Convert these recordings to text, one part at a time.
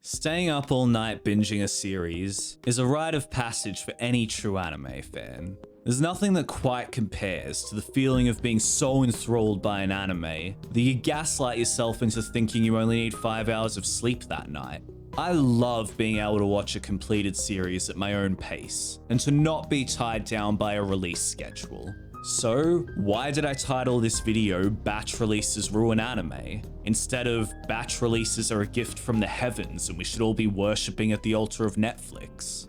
Staying up all night binging a series is a rite of passage for any true anime fan. There's nothing that quite compares to the feeling of being so enthralled by an anime that you gaslight yourself into thinking you only need 5 hours of sleep that night. I love being able to watch a completed series at my own pace and to not be tied down by a release schedule. So, why did I title this video Batch Releases Ruin Anime, instead of Batch Releases are a gift from the heavens and we should all be worshipping at the altar of Netflix?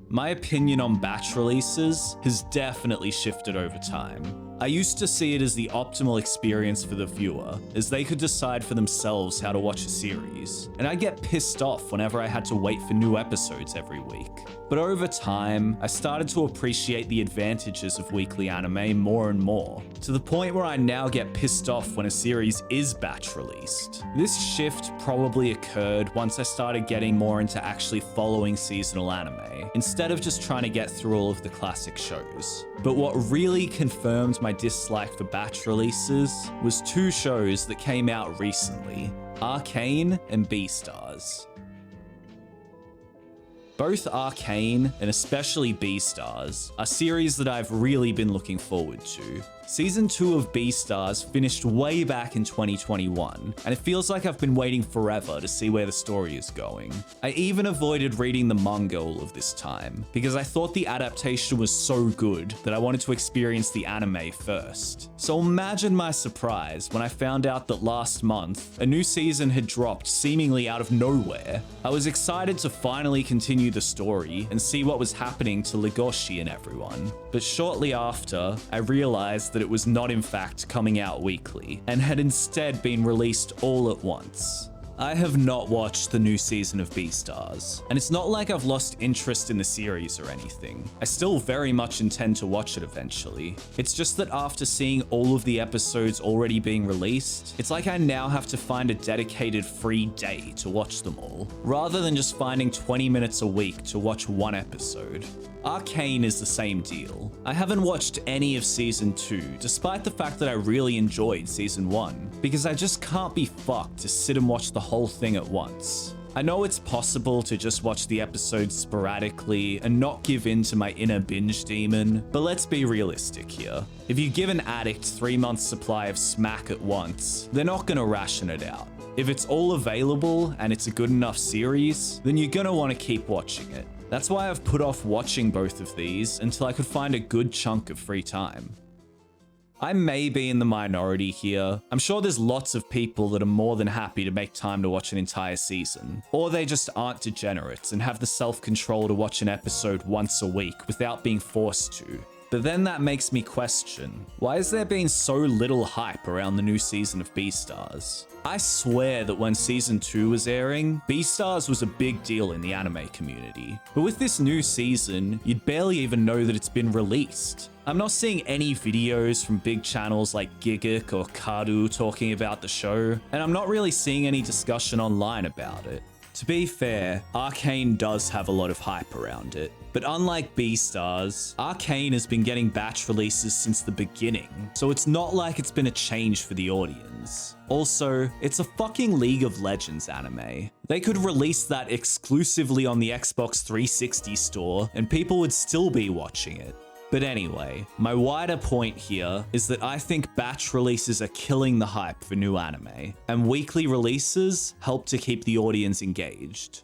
My opinion on batch releases has definitely shifted over time. I used to see it as the optimal experience for the viewer, as they could decide for themselves how to watch a series, and I get pissed off whenever I had to wait for new episodes every week. But over time, I started to appreciate the advantages of weekly anime more and more, to the point where I now get pissed off when a series is batch released. This shift probably occurred once I started getting more into actually following seasonal anime, instead of just trying to get through all of the classic shows. But what really confirmed my dislike for batch releases was two shows that came out recently, Arcane and Beastars. Both Arcane and especially Beastars are series that I've really been looking forward to. Season 2 of Beastars finished way back in 2021, and it feels like I've been waiting forever to see where the story is going. I even avoided reading the manga all of this time, because I thought the adaptation was so good that I wanted to experience the anime first. So imagine my surprise when I found out that last month, a new season had dropped seemingly out of nowhere. I was excited to finally continue the story and see what was happening to Legoshi and everyone. But shortly after, I realized that it was not in fact coming out weekly, and had instead been released all at once. I have not watched the new season of Beastars, and it's not like I've lost interest in the series or anything. I still very much intend to watch it eventually. It's just that after seeing all of the episodes already being released, it's like I now have to find a dedicated free day to watch them all, rather than just finding 20 minutes a week to watch one episode. Arcane is the same deal. I haven't watched any of Season 2, despite the fact that I really enjoyed Season 1, because I just can't be fucked to sit and watch the whole thing at once. I know it's possible to just watch the episodes sporadically and not give in to my inner binge demon, but let's be realistic here. If you give an addict 3 months supply of smack at once, they're not gonna ration it out. If it's all available and it's a good enough series, then you're gonna want to keep watching it. That's why I've put off watching both of these until I could find a good chunk of free time. I may be in the minority here. I'm sure there's lots of people that are more than happy to make time to watch an entire season, or they just aren't degenerates and have the self-control to watch an episode once a week without being forced to. But then that makes me question, why has there been so little hype around the new season of Beastars? I swear that when Season 2 was airing, Beastars was a big deal in the anime community. But with this new season, you'd barely even know that it's been released. I'm not seeing any videos from big channels like Gigguk or Kadu talking about the show, and I'm not really seeing any discussion online about it. To be fair, Arcane does have a lot of hype around it, but unlike Beastars, Arcane has been getting batch releases since the beginning, so it's not like it's been a change for the audience. Also, it's a fucking League of Legends anime. They could release that exclusively on the Xbox 360 store and people would still be watching it. But anyway, my wider point here is that I think batch releases are killing the hype for new anime, and weekly releases help to keep the audience engaged.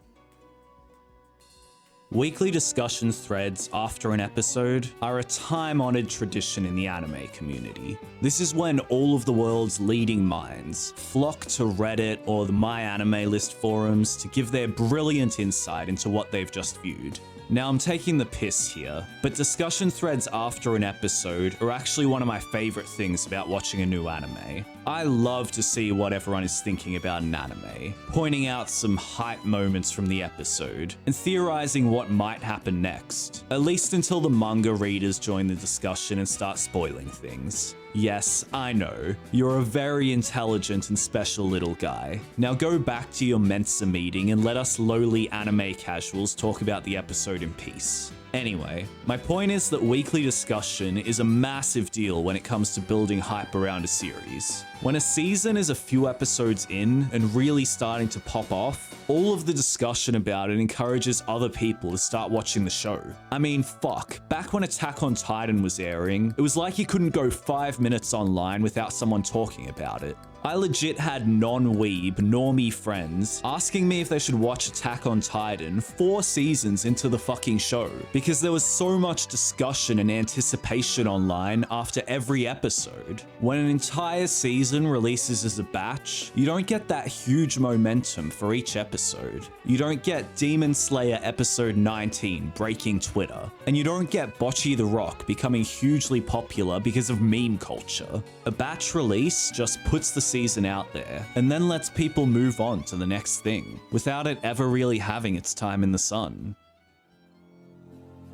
Weekly discussion threads after an episode are a time-honored tradition in the anime community. This is when all of the world's leading minds flock to Reddit or the MyAnimeList forums to give their brilliant insight into what they've just viewed. Now, I'm taking the piss here, but discussion threads after an episode are actually one of my favorite things about watching a new anime. I love to see what everyone is thinking about an anime, pointing out some hype moments from the episode, and theorizing what might happen next, at least until the manga readers join the discussion and start spoiling things. Yes, I know, you're a very intelligent and special little guy. Now go back to your Mensa meeting and let us lowly anime casuals talk about the episode in peace. Anyway, my point is that weekly discussion is a massive deal when it comes to building hype around a series. When a season is a few episodes in and really starting to pop off, all of the discussion about it encourages other people to start watching the show. I mean, fuck, back when Attack on Titan was airing, it was like you couldn't go 5 minutes online without someone talking about it. I legit had non-weeb, normie friends asking me if they should watch Attack on Titan 4 seasons into the fucking show, because there was so much discussion and anticipation online after every episode. When an entire season releases as a batch, you don't get that huge momentum for each episode. You don't get Demon Slayer episode 19 breaking Twitter, and you don't get Bocce the Rock becoming hugely popular because of meme culture. A batch release just puts the season out there and then lets people move on to the next thing without it ever really having its time in the sun.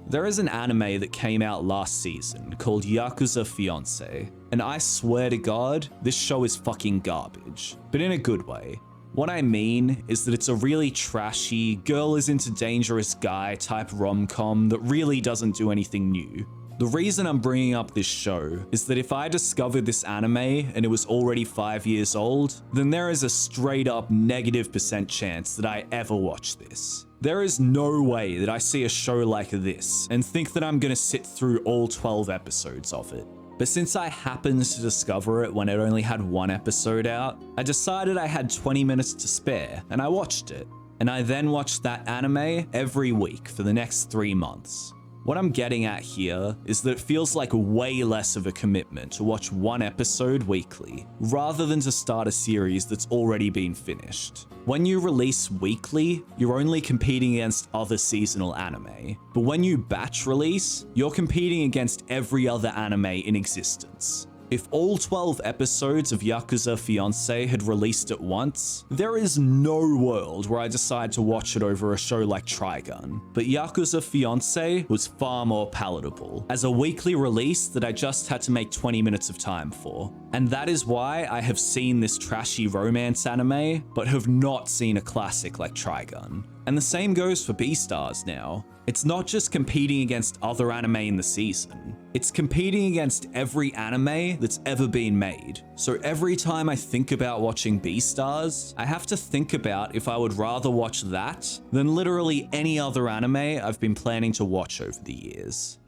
There is an anime that came out last season called Yakuza Fiancé, and I swear to God, this show is fucking garbage, but in a good way. What I mean is that it's a really trashy, girl is into dangerous guy type rom-com that really doesn't do anything new. The reason I'm bringing up this show is that if I discovered this anime and it was already 5 years old, then there is a straight up -% chance that I ever watch this. There is no way that I see a show like this and think that I'm gonna sit through all 12 episodes of it. But since I happened to discover it when it only had 1 episode out, I decided I had 20 minutes to spare and I watched it. And I then watched that anime every week for the next 3 months. What I'm getting at here is that it feels like way less of a commitment to watch 1 episode weekly, rather than to start a series that's already been finished. When you release weekly, you're only competing against other seasonal anime. But when you batch release, you're competing against every other anime in existence. If all 12 episodes of Yakuza Fiancé had released at once, there is no world where I decide to watch it over a show like Trigun. But Yakuza Fiancé was far more palatable, as a weekly release that I just had to make 20 minutes of time for. And that is why I have seen this trashy romance anime, but have not seen a classic like Trigun. And the same goes for Beastars now. It's not just competing against other anime in the season, it's competing against every anime that's ever been made. So every time I think about watching Beastars, I have to think about if I would rather watch that than literally any other anime I've been planning to watch over the years.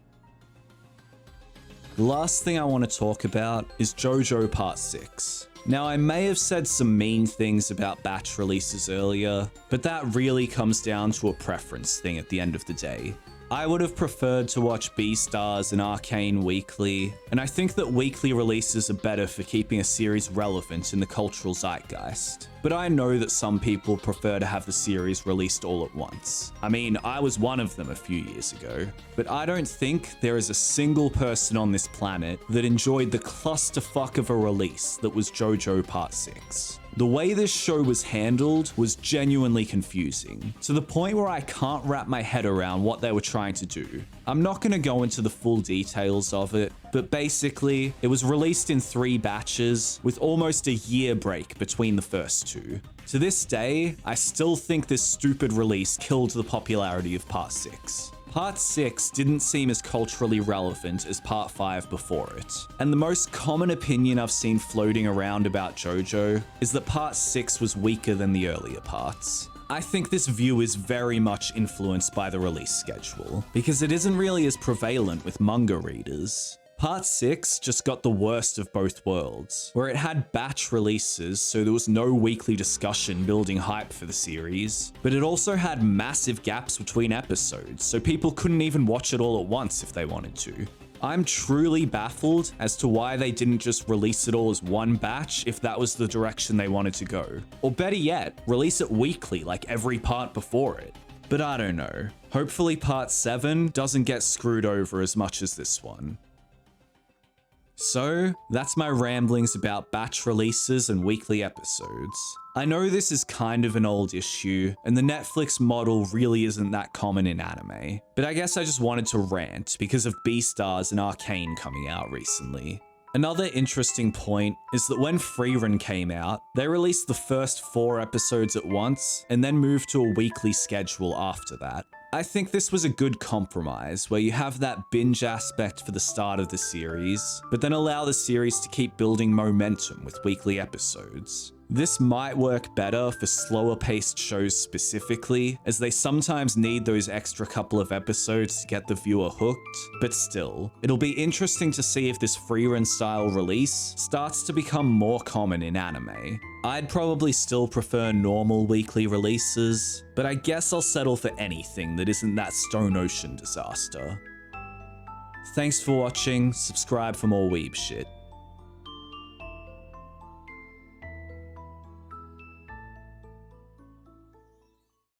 The last thing I want to talk about is JoJo Part 6. Now, I may have said some mean things about batch releases earlier, but that really comes down to a preference thing at the end of the day. I would have preferred to watch Beastars and Arcane weekly, and I think that weekly releases are better for keeping a series relevant in the cultural zeitgeist. But I know that some people prefer to have the series released all at once. I mean, I was one of them a few years ago. But I don't think there is a single person on this planet that enjoyed the clusterfuck of a release that was JoJo Part 6. The way this show was handled was genuinely confusing, to the point where I can't wrap my head around what they were trying to do. I'm not going to go into the full details of it, but basically, it was released in 3 batches, with almost a year break between the first 2. To this day, I still think this stupid release killed the popularity of Part 6. Part 6 didn't seem as culturally relevant as Part 5 before it. And the most common opinion I've seen floating around about JoJo is that Part 6 was weaker than the earlier parts. I think this view is very much influenced by the release schedule, because it isn't really as prevalent with manga readers. Part 6 just got the worst of both worlds, where it had batch releases, so there was no weekly discussion building hype for the series, but it also had massive gaps between episodes, so people couldn't even watch it all at once if they wanted to. I'm truly baffled as to why they didn't just release it all as one batch if that was the direction they wanted to go. Or better yet, release it weekly like every part before it. But I don't know. Hopefully Part 7 doesn't get screwed over as much as this one. So, that's my ramblings about batch releases and weekly episodes. I know this is kind of an old issue, and the Netflix model really isn't that common in anime, but I guess I just wanted to rant because of Beastars and Arcane coming out recently. Another interesting point is that when Frieren came out, they released the first 4 episodes at once, and then moved to a weekly schedule after that. I think this was a good compromise where you have that binge aspect for the start of the series, but then allow the series to keep building momentum with weekly episodes. This might work better for slower paced shows specifically, as they sometimes need those extra couple of episodes to get the viewer hooked, but still, it'll be interesting to see if this freerun style release starts to become more common in anime. I'd probably still prefer normal weekly releases, but I guess I'll settle for anything that isn't that Stone Ocean disaster. Thanks for watching, subscribe for more weeb shit.